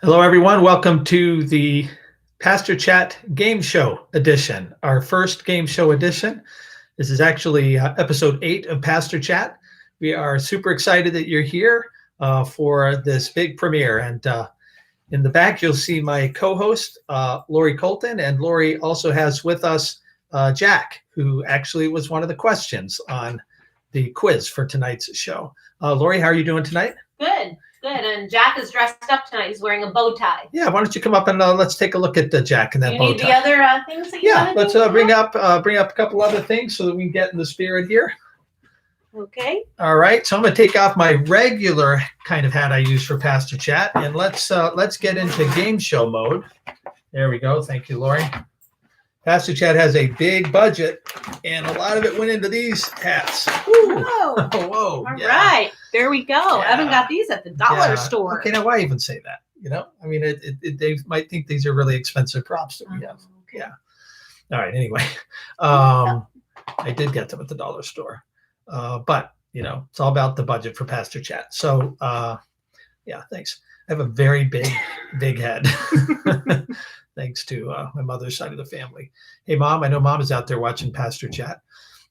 Hello, everyone. Welcome to the Pastor Chat Game Show edition, our first game show edition. This is actually episode 8 of Pastor Chat. We are super excited that you're here for this big premiere. And in the back, you'll see my co-host, Lori Colton. And Lori also has with us Jack, who actually was one of the questions on the quiz for tonight's show. Lori, how are you doing tonight? Good. Good, and Jack is dressed up tonight. He's wearing a bow tie. Yeah, why don't you come up and let's take a look at the Jack and that bow tie. You need the other things that you Yeah, let's bring up a couple other things so that we can get in the spirit here. Okay. All right, so I'm going to take off my regular kind of hat I use for Pastor Chat, and let's get into game show mode. There we go. Thank you, Lori. Pastor Chat has a big budget, and a lot of it went into these hats. Whoa. Whoa. All right. There we go. Yeah. Evan got these at the dollar store. Okay, now why even say that? You know, I mean, they might think these are really expensive props that we have. Okay. Yeah. All right. Anyway, I did get them at the dollar store, but you know, it's all about the budget for Pastor Chat. So, yeah, thanks. I have a very big head. Thanks to my mother's side of the family. Hey, Mom, I know Mom is out there watching Pastor Chat.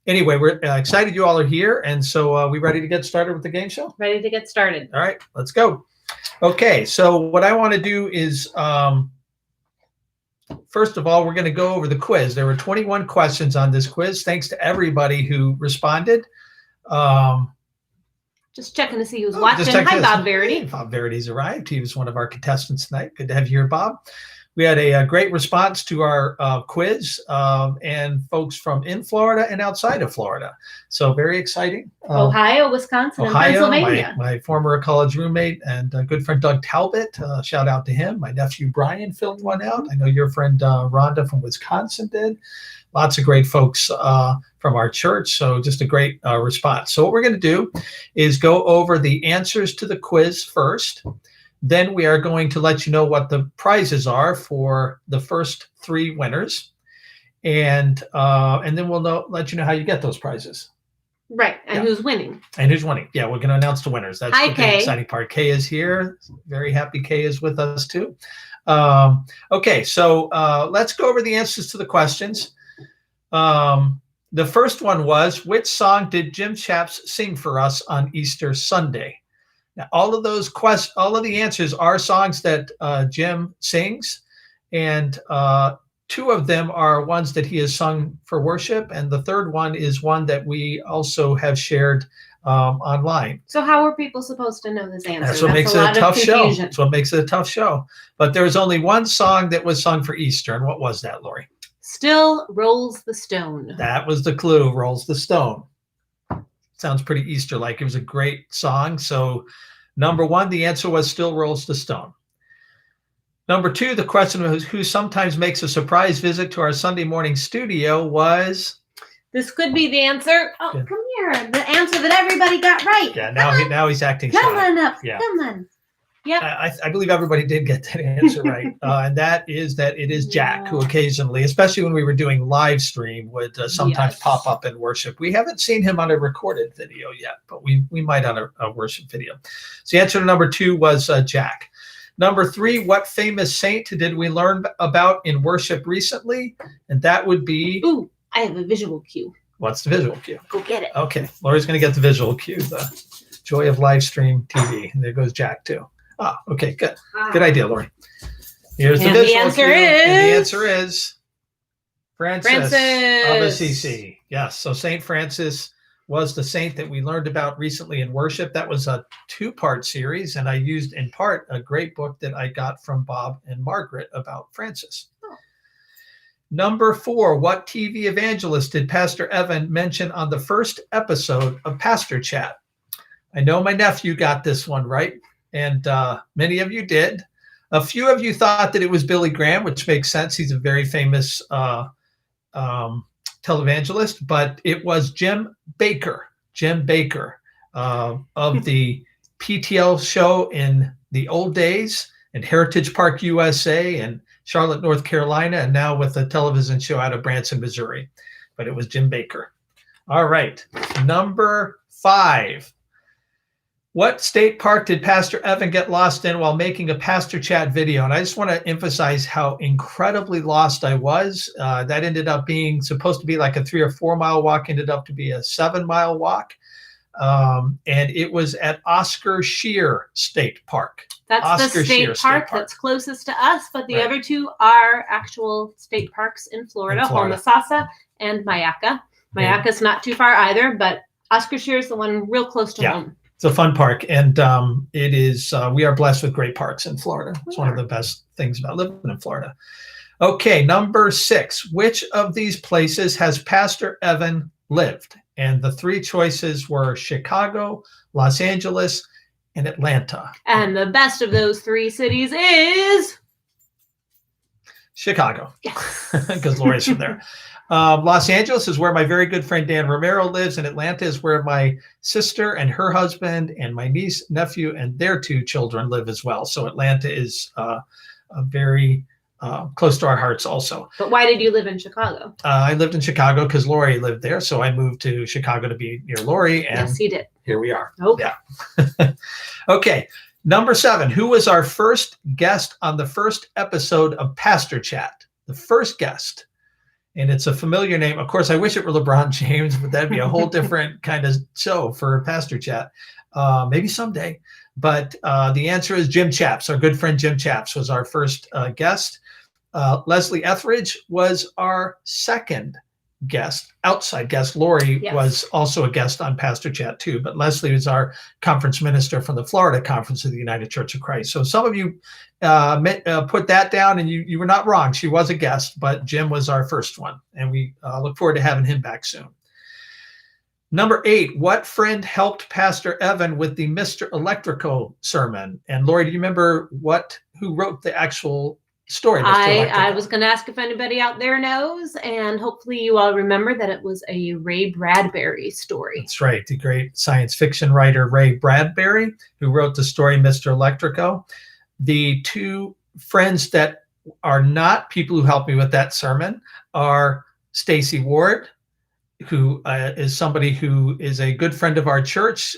Anyway, we're excited you all are here. And so we ready to get started with the game show? Ready to get started. All right, let's go. Okay, so what I want to do is, first of all, we're going to go over the quiz. There were 21 questions on this quiz. Thanks to everybody who responded. Just checking to see who's watching. Hi, Bob Verity. Bob Verity's arrived. He was one of our contestants tonight. Good to have you here, Bob. We had a great response to our quiz and folks from in Florida and outside of Florida. So very exciting. Ohio, Wisconsin, and Pennsylvania. My former college roommate and good friend Doug Talbot. Shout out to him. My nephew Brian filled one out. I know your friend Rhonda from Wisconsin did. Lots of great folks from our church. So just a great response. So what we're going to do is go over the answers to the quiz first. Then we are going to let you know what the prizes are for the first 3 winners, and then we'll let you know how you get those prizes. Right, and who's winning? And who's winning? Yeah, we're going to announce the winners. That's the big exciting part. Kay is here. Very happy Kay is with us too. Okay, so let's go over the answers to the questions. The first one was, which song did Jim Chaps sing for us on Easter Sunday? Now, all of the answers are songs that Jim sings, and 2 of them are ones that he has sung for worship, and the third one is one that we also have shared online. So how are people supposed to know this answer? That's what makes it a tough show. That's what makes it a tough show. But there's only one song that was sung for Easter, and what was that, Lori? Still Rolls the Stone. That was the clue, Rolls the Stone. Sounds pretty Easter-like. It was a great song. So number 1, the answer was Still Rolls the Stone. Number 2, the question was who sometimes makes a surprise visit to our Sunday morning studio was... This could be the answer. Oh, yeah. Come here. The answer that everybody got right. Yeah, now he's acting shy. Come on up. Yeah. Come on. Yep. I believe everybody did get that answer right. And that is that it is Jack, who occasionally, especially when we were doing live stream, would sometimes pop up in worship. We haven't seen him on a recorded video yet, but we might on a worship video. So the answer to number 2 was Jack. Number 3, what famous saint did we learn about in worship recently? And that would be... Ooh, I have a visual cue. What's the visual cue? Go get it. Okay, Lori's going to get the visual cue, the joy of live stream TV. And there goes Jack, too. Oh, okay, good. Good idea, Lori. Here's the visual answer cue. is... And the answer is Francis of Assisi. Yes, so St. Francis was the saint that we learned about recently in worship. That was a 2-part series, and I used in part a great book that I got from Bob and Margaret about Francis. Oh. Number 4, what TV evangelist did Pastor Evan mention on the first episode of Pastor Chat? I know my nephew got this one right. And many of you did. A few of you thought that it was Billy Graham, which makes sense. He's a very famous televangelist, but it was Jim Baker. Jim Baker of the PTL show in the old days in Heritage Park, USA, and Charlotte, North Carolina, and now with a television show out of Branson, Missouri. But it was Jim Baker. All right, number 5. What state park did Pastor Evan get lost in while making a Pastor Chat video? And I just want to emphasize how incredibly lost I was. That ended up being supposed to be like a 3 or 4 mile walk, ended up to be a 7-mile walk. And it was at Oscar Scheer State Park. That's Oscar the state park that's closest to us, but the other two are actual state parks in Florida. Homosassa and Mayaca. Mayaca's not too far either, but Oscar Scheer is the one real close to home. It's a fun park, and it is. We are blessed with great parks in Florida. It's one of the best things about living in Florida. Okay, number 6. Which of these places has Pastor Evan lived? And the 3 choices were Chicago, Los Angeles, and Atlanta. And the best of those 3 cities is Chicago, because Lori's from there. Los Angeles is where my very good friend Dan Romero lives, and Atlanta is where my sister and her husband and my niece, nephew, and their 2 children live as well. So Atlanta is very close to our hearts also. But why did you live in Chicago? I lived in Chicago because Lori lived there, so I moved to Chicago to be near Lori. And yes, you did. Here we are. Okay. Yeah. Okay. Number 7. Who was our first guest on the first episode of Pastor Chat? The first guest. And it's a familiar name. Of course, I wish it were LeBron James, but that'd be a whole different kind of show for Pastor Chat. Maybe someday. But the answer is Jim Chaps. Our good friend Jim Chaps was our first guest. Leslie Etheridge was our second guest, outside guest. Lori was also a guest on Pastor Chat too, but Leslie was our conference minister from the Florida Conference of the United Church of Christ. So some of you put that down, and you were not wrong. She was a guest, but Jim was our first one, and we look forward to having him back soon. Number 8, what friend helped Pastor Evan with the Mr. Electrico sermon? And Lori, do you remember who wrote the actual story? I was going to ask if anybody out there knows, and hopefully you all remember that it was a Ray Bradbury story. That's right. The great science fiction writer Ray Bradbury, who wrote the story Mr. Electrico. The 2 friends that are not people who helped me with that sermon are Stacy Ward, who is somebody who is a good friend of our church,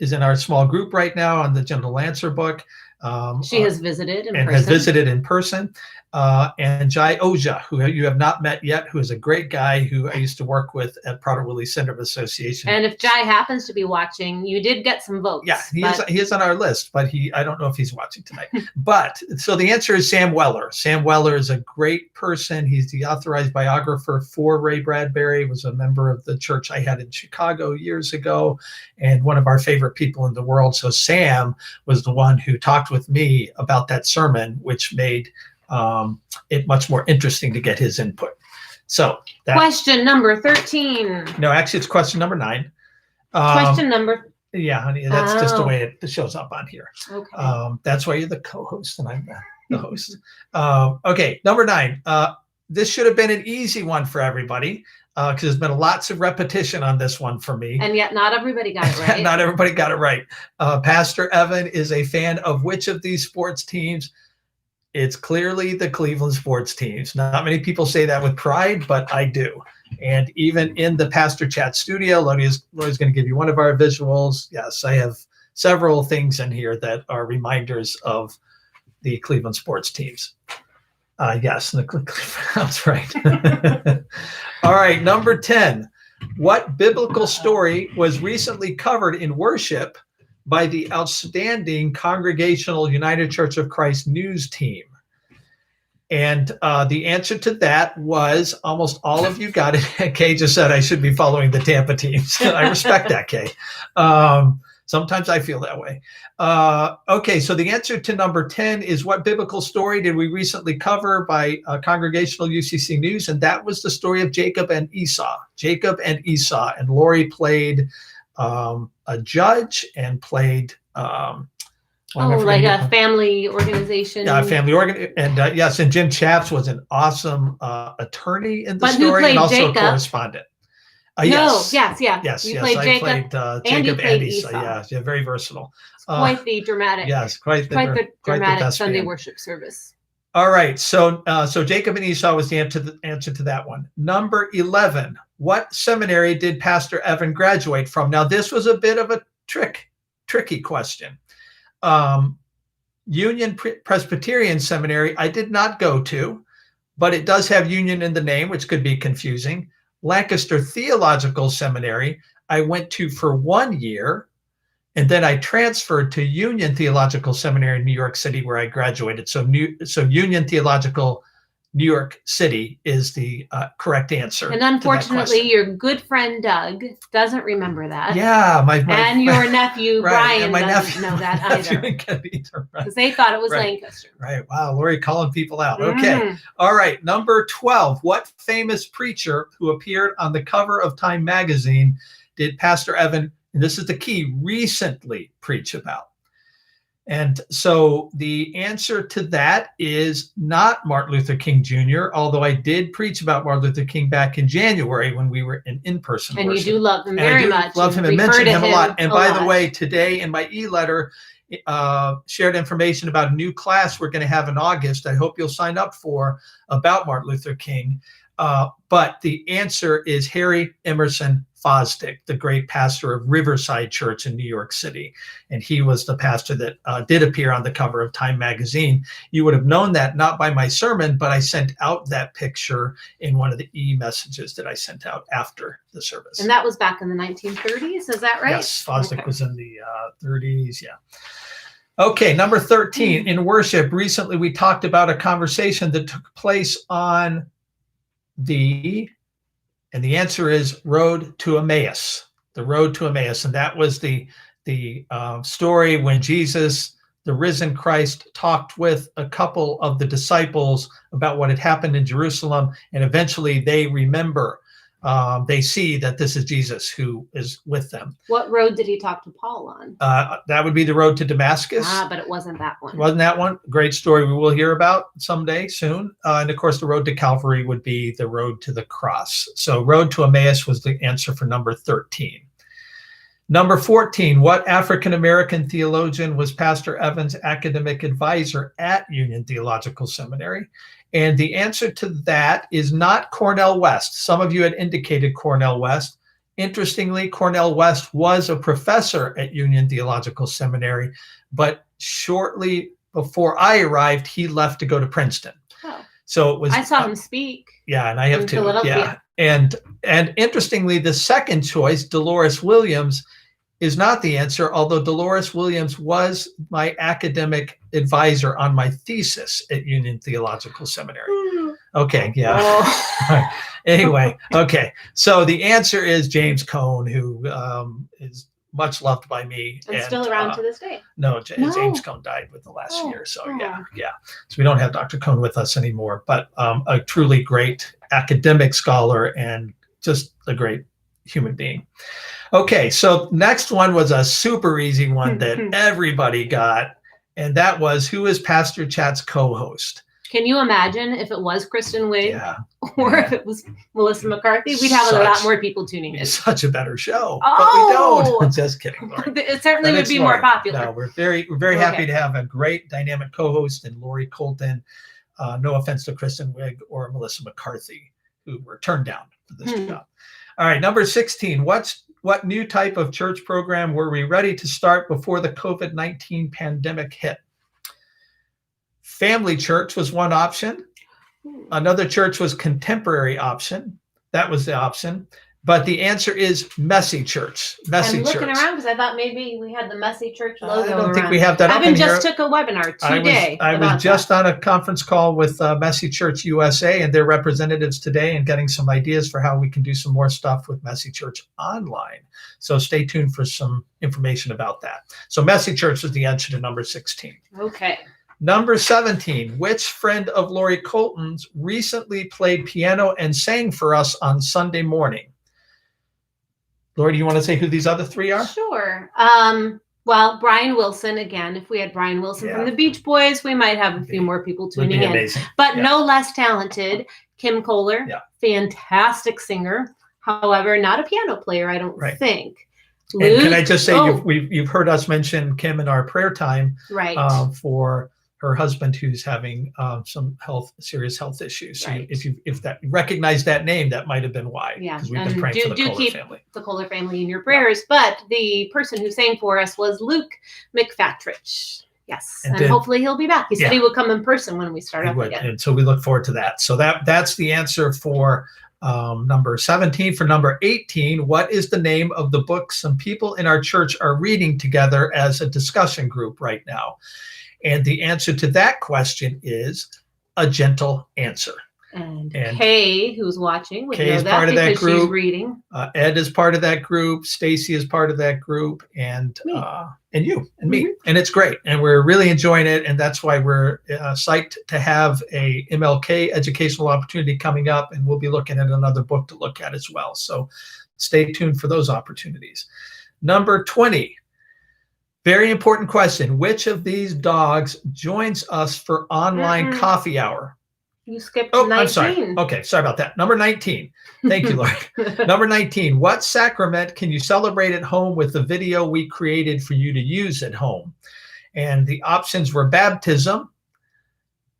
is in our small group right now on the Gentle Lancer book. She has visited in person. And Jai Oja, who you have not met yet, who is a great guy who I used to work with at Prader-Willi Syndrome Association. And if Jai happens to be watching, you did get some votes. Yeah, he is on our list, but I don't know if he's watching tonight. But so the answer is Sam Weller. Sam Weller is a great person. He's the authorized biographer for Ray Bradbury, was a member of the church I had in Chicago years ago, and one of our favorite people in the world. So Sam was the one who talked with me about that sermon, which made it much more interesting to get his input. So question number 13. No, actually it's question number 9. Question number. Yeah, honey, that's just the way it shows up on here. Okay. That's why you're the co-host and I'm the host. Okay, number 9. This should have been an easy one for everybody because there's been lots of repetition on this one for me. And yet not everybody got it right. Not everybody got it right. Pastor Evan is a fan of which of these sports teams? It's clearly the Cleveland sports teams. Not many people say that with pride, but I do. And even in the Pastor Chat studio, Lori's going to give you one of our visuals. Yes, I have several things in here that are reminders of the Cleveland sports teams. Yes, that's right. All right, number 10. What biblical story was recently covered in worship by the outstanding Congregational United Church of Christ news team? And the answer to that was almost all of you got it. Kay just said I should be following the Tampa teams. I respect that, Kay. Sometimes I feel that way. Okay, so the answer to number 10 is what biblical story did we recently cover by Congregational UCC News? And that was the story of Jacob and Esau. Jacob and Esau. And Lori played a judge and played like a family organization. Yeah, family organ. And yes, and Jim Chaps was an awesome attorney in the story and also a correspondent. Yes. You played Jacob and Esau. Yeah, very versatile. Quite the dramatic. Yes, quite the dramatic Sunday worship service. All right, so Jacob and Esau was the answer to that one. Number 11. What seminary did Pastor Evan graduate from? Now, this was a bit of a trick tricky question. Union Presbyterian Seminary, I did not go to, but it does have Union in the name, which could be confusing. Lancaster Theological Seminary, I went to for 1 year, and then I transferred to Union Theological Seminary in New York City, where I graduated. So Union Theological New York City is the correct answer. And unfortunately, your good friend Doug doesn't remember that. Yeah, and your nephew right, Brian doesn't know that either. Because they thought it was Lancaster. Right. Wow, Lori calling people out. Okay. All right. Number 12. What famous preacher who appeared on the cover of Time magazine did Pastor Evan, and this is the key, recently preach about? And so the answer to that is not Martin Luther King Jr., although I did preach about Martin Luther King back in January when we were in person and worship. You do love him very much. Love him and mention him a lot. And by the way, today in my e-letter, shared information about a new class we're going to have in August. I hope you'll sign up for about Martin Luther King. But the answer is Harry Emerson Fosdick, the great pastor of Riverside Church in New York City. And he was the pastor that did appear on the cover of Time magazine. You would have known that not by my sermon, but I sent out that picture in one of the e-messages that I sent out after the service. And that was back in the 1930s, is that right? Yes, Fosdick was in the 30s, yeah. Okay, number 13. In worship, recently we talked about a conversation that took place on and the answer is Road to Emmaus, the Road to Emmaus. And that was the story when Jesus, the risen Christ, talked with a couple of the disciples about what had happened in Jerusalem. And eventually they remember, they see that this is Jesus who is with them. What road did he talk to Paul on? That would be the road to Damascus. But it wasn't that one. Wasn't that one? Great story we will hear about someday soon. And of course, the road to Calvary would be the road to the cross. So road to Emmaus was the answer for number 13. Number 14, what African-American theologian was Pastor Evans' academic advisor at Union Theological Seminary? And the answer to that is not Cornel West. Some of you had indicated Cornel West. Interestingly, Cornel West was a professor at Union Theological Seminary, but shortly before I arrived, he left to go to Princeton. Oh. So it was. I saw him speak. Yeah, and I have too. Yeah, and interestingly, the second choice, Dolores Williams, is not the answer, although Dolores Williams was my academic advisor on my thesis at Union Theological Seminary. Okay, yeah. Oh. Anyway, okay. So the answer is James Cone, who is much loved by me. And still around to this day. No, James Cone died with the last year. So yeah. So we don't have Dr. Cone with us anymore, but a truly great academic scholar and just a great human being. Okay, so next one was a super easy one that everybody got, and that was, who is Pastor Chat's co-host? Can you imagine if it was Kristen Wiig or if it was Melissa McCarthy? We'd have a lot more people tuning in. Such a better show, but we don't. Just kidding, Lori. It certainly would be more popular. No, we're very happy to have a great dynamic co-host in Lori Colton. No offense to Kristen Wiig or Melissa McCarthy, who were turned down for this job. All right, number 16. What new type of church program were we ready to start before the COVID-19 pandemic hit? Family church was one option. Another church was contemporary option. That was the option. But the answer is messy church. Messy church. I'm looking around because I thought maybe we had the messy church logo. I don't think we have that. Evan just took a webinar today. I was just on a conference call with Messy Church USA and their representatives today, and getting some ideas for how we can do some more stuff with Messy Church online. So stay tuned for some information about that. So Messy Church was the answer to number 16. Okay. Number 17, which friend of Lori Colton's recently played piano and sang for us on Sunday morning? Lori, do you want to say who these other three are? Sure. Well, Brian Wilson, again, if we had Brian Wilson from the Beach Boys, we might have a few more people tuning in. Amazing. But no less talented, Kim Kohler, fantastic singer. However, not a piano player, I don't think. And can I just say, you've heard us mention Kim in our prayer time for her husband who's having some serious health issues. So Right. if you recognize that name, that might have been why. Yeah, because we've been praying for the Kohler keep family. the Kohler family in your prayers. But the person who sang for us was Luke McFatrich. Yes, and hopefully he'll be back. He said he would come in person when we start up again. And so we look forward to that. So that's the answer for number 17. For number 18, what is the name of the book some people in our church are reading together as a discussion group right now? And the answer to that question is A Gentle Answer. And Kay, who's watching, would Kay know is that part of that because group. She's reading. Ed is part of that group. Stacy is part of that group, and you and me. And it's great, and we're really enjoying it. And that's why we're psyched to have a MLK educational opportunity coming up, and we'll be looking at another book to look at as well. So stay tuned for those opportunities. Number 20. Very important question. Which of these dogs joins us for online coffee hour? You skipped 19. I'm sorry. Okay, sorry about that. Number 19. Thank you, Lori. Number 19. What sacrament can you celebrate at home with the video we created for you to use at home? And the options were baptism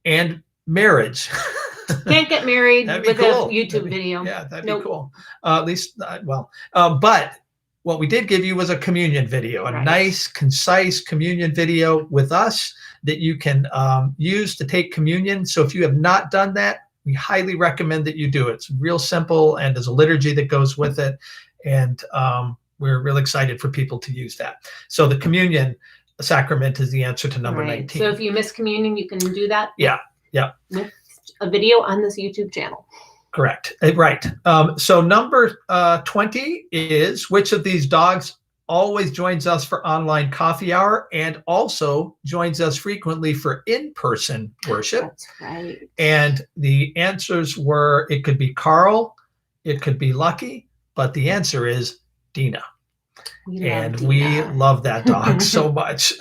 and marriage. Can't get married with a YouTube video. Yeah, that'd be cool. At least, but what we did give you was a communion video, a nice, concise communion video with us that you can use to take communion. So if you have not done that, we highly recommend that you do it. It's real simple, and there's a liturgy that goes with it. And we're really excited for people to use that. So the communion sacrament is the answer to number 19. So if you miss communion, you can do that. Yeah. With a video on this YouTube channel. Correct. Right. So number 20 is which of these dogs always joins us for online coffee hour and also joins us frequently for in-person worship? That's right. And the answers were, it could be Carl, it could be Lucky, but the answer is Dina. We love that dog so much,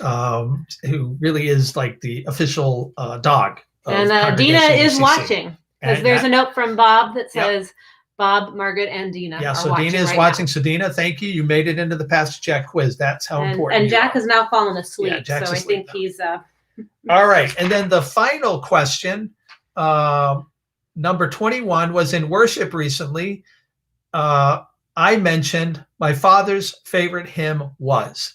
who really is like the official dog. And Dina is watching. Because there's a note from Bob that says, Bob, Margaret, and Dina are so watching. Dina is watching. So Dina, thank you. You made it into the Pastor Jack quiz. That's how important. And Jack has now fallen asleep. Jack's so asleep I think he's. All right. And then the final question, number 21, was in worship recently. I mentioned my father's favorite hymn was.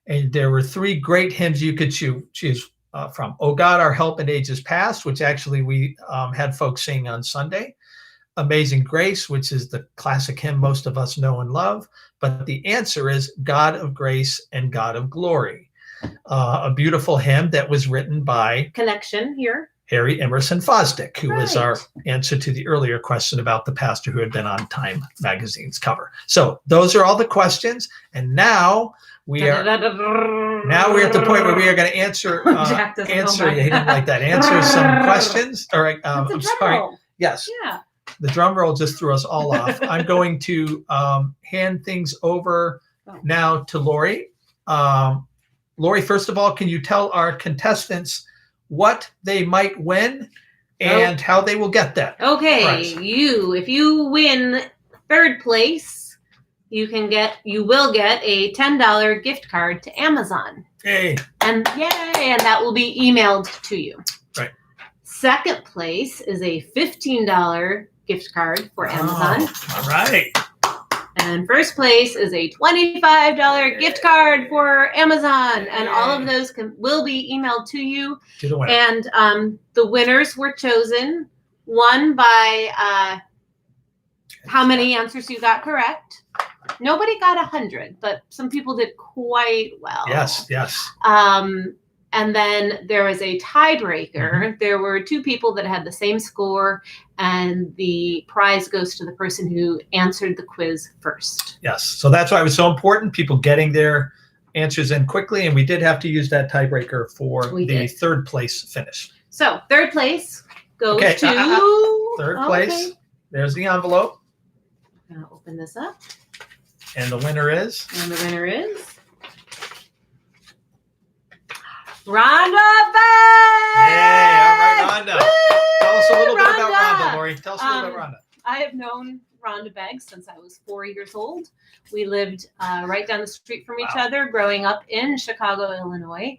And there were 3 great hymns you could choose from. Oh God, Our Help in Ages Past, which actually we had folks sing on Sunday. Amazing Grace, which is the classic hymn most of us know and love. But the answer is God of Grace and God of Glory, a beautiful hymn that was written by Connection here. Harry Emerson Fosdick, who was our answer to the earlier question about the pastor who had been on Time Magazine's cover. So those are all the questions. And now we're at the point where we are going to answer you didn't like that. Answer some questions. All right. I'm sorry. Yes. Yeah. The drum roll just threw us all off. I'm going to hand things over now to Lori. Lori, first of all, can you tell our contestants what they might win and how they will get that? Okay, prize? if you win 3rd place, you will get a $10 gift card to Amazon. Yay! And that will be emailed to you. Right. 2nd place is a $15 gift card for Amazon. All right. And 1st place is a $25 gift card for Amazon. And all of those will be emailed to you. To the winner. And the winners were chosen, one by how many answers you got correct. Nobody got 100, but some people did quite well. Yes. And then there was a tiebreaker. There were 2 people that had the same score, and the prize goes to the person who answered the quiz first. Yes. So that's why it was so important, people getting their answers in quickly. And we did have to use that tiebreaker for the 3rd place finish. So 3rd place goes to... 3rd place. There's the envelope. I'm going to open this up. And the winner is? Rhonda Beck! Yay! All right, Rhonda. Tell us a little bit about Rhonda, Lori. Tell us a little about Rhonda. I have known Rhonda Beck since I was 4 years old. We lived right down the street from each other growing up in Chicago, Illinois.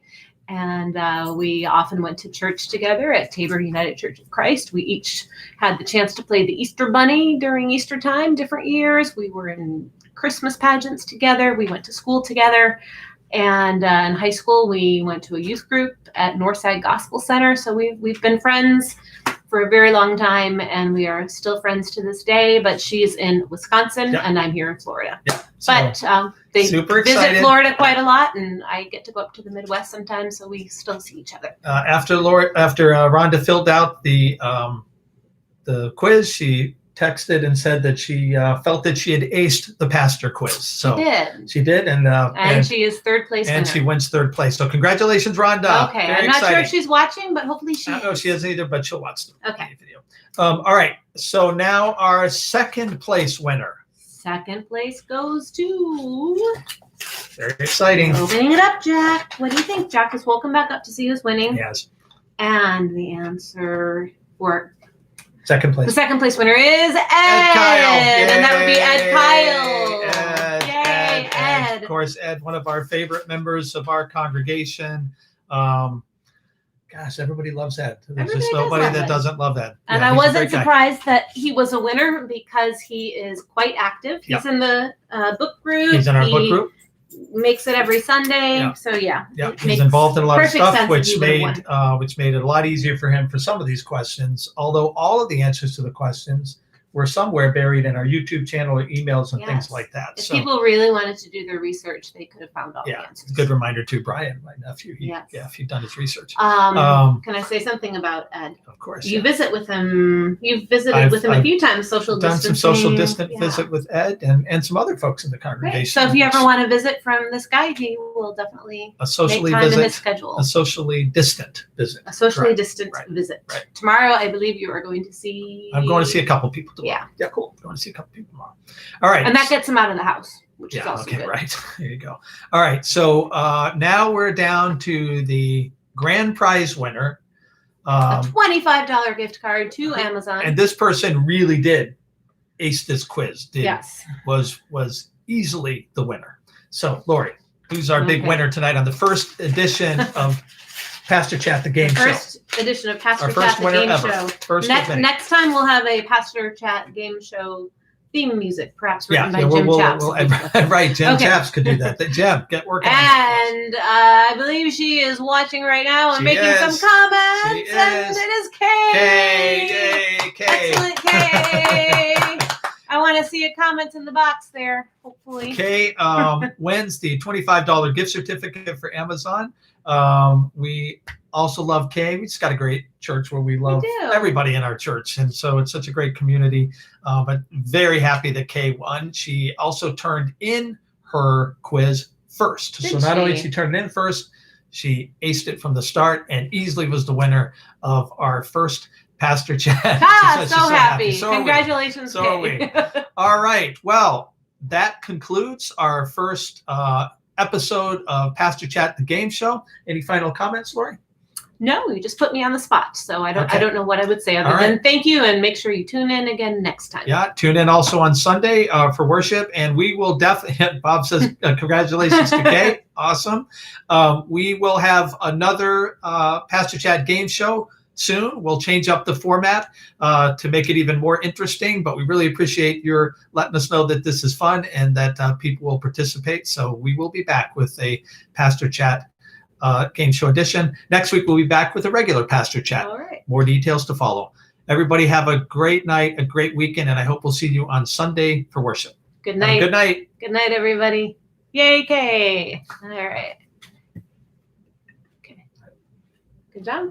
And we often went to church together at Tabor United Church of Christ. We each had the chance to play the Easter Bunny during Easter time, different years. We were in Christmas pageants together. We went to school together. And in high school, we went to a youth group at Northside Gospel Center. So we've been friends for a very long time, and we are still friends to this day. But she's in Wisconsin, and I'm here in Florida. Yeah. So, but they visit Florida quite a lot, and I get to go up to the Midwest sometimes, so we still see each other. After Rhonda filled out the quiz, she texted and said that she felt that she had aced the pastor quiz. So she did, and she is third place, and she wins third place. So congratulations, Rhonda. Okay, I'm not sure if she's watching, but hopefully she. I don't know if she isn't either, but she'll watch the video. Okay. All right. So now our second place winner. Second place goes to. Very exciting. Opening it up, Jack. What do you think? Jack is welcome back up to see who's winning. Yes. And the answer for. Second place. The second place winner is Ed Kyle. And that would be Ed Kyle. Yay, Ed. Of course, Ed, one of our favorite members of our congregation. Gosh, everybody loves Ed. There's just nobody that doesn't love Ed. And I wasn't surprised that he was a winner because he is quite active. He's in the book group. He's in our book group. Makes it every Sunday. So he's involved in a lot of stuff, which made it a lot easier for him for some of these questions. Although all of the answers to the questions were somewhere buried in our YouTube channel or emails and things like that. If people really wanted to do their research, they could have found all the answers. Good reminder to Brian, my nephew. If he'd done his research. Can I say something about Ed? Of course. You visit with him. You've visited with him a few times. Done some social distance visit with Ed and some other folks in the congregation. Right. So if you ever want to visit from this guy, he will definitely make time in his schedule. A socially distant visit. A socially distant visit. Right. Tomorrow, I believe you are going to see. I'm going to see a couple people tomorrow. Yeah, cool. I want to see a couple people tomorrow. All right. And that gets him out of the house, which is also good. Right. There you go. All right. So now we're down to the grand prize winner. A $25 gift card to Amazon. And this person really did ace this quiz. Yes. Was easily the winner. So, Lori, who's our big winner tonight on the first edition of Pastor Chat, the game show. First edition of Pastor Chat, the game show. Next time we'll have a Pastor Chat game show theme music, perhaps written by Jim Chaps. Right, Jim Chaps could do that. Jim, get working. And I believe she is watching right now and making some comments. And it is Kay. Yay, Kay. Excellent, Kay. I want to see a comment in the box there, hopefully. Kay wins the $25 gift certificate for Amazon. We also love Kay. We just got a great church where we love everybody in our church. And so it's such a great community. But very happy that Kay won. She also turned in her quiz first. So not only did she turn it in first, she aced it from the start and easily was the winner of our first Pastor Chat. So happy. Congratulations, Kay. So are we. All right. Well, that concludes our first episode of Pastor Chat, the game show. Any final comments, Lori? No, you just put me on the spot. So I don't know what I would say other than thank you, and make sure you tune in again next time. Yeah, tune in also on Sunday for worship, and we will definitely, Bob says, congratulations to Kay. Awesome. We will have another Pastor Chat game show soon. We'll change up the format to make it even more interesting, but we really appreciate your letting us know that this is fun and that people will participate. So we will be back with a Pastor Chat game show edition. Next week, we'll be back with a regular Pastor Chat. All right. More details to follow. Everybody have a great night, a great weekend, and I hope we'll see you on Sunday for worship. Good night. Good night. Good night, everybody. Yay, Kay. All right. Okay. Good job.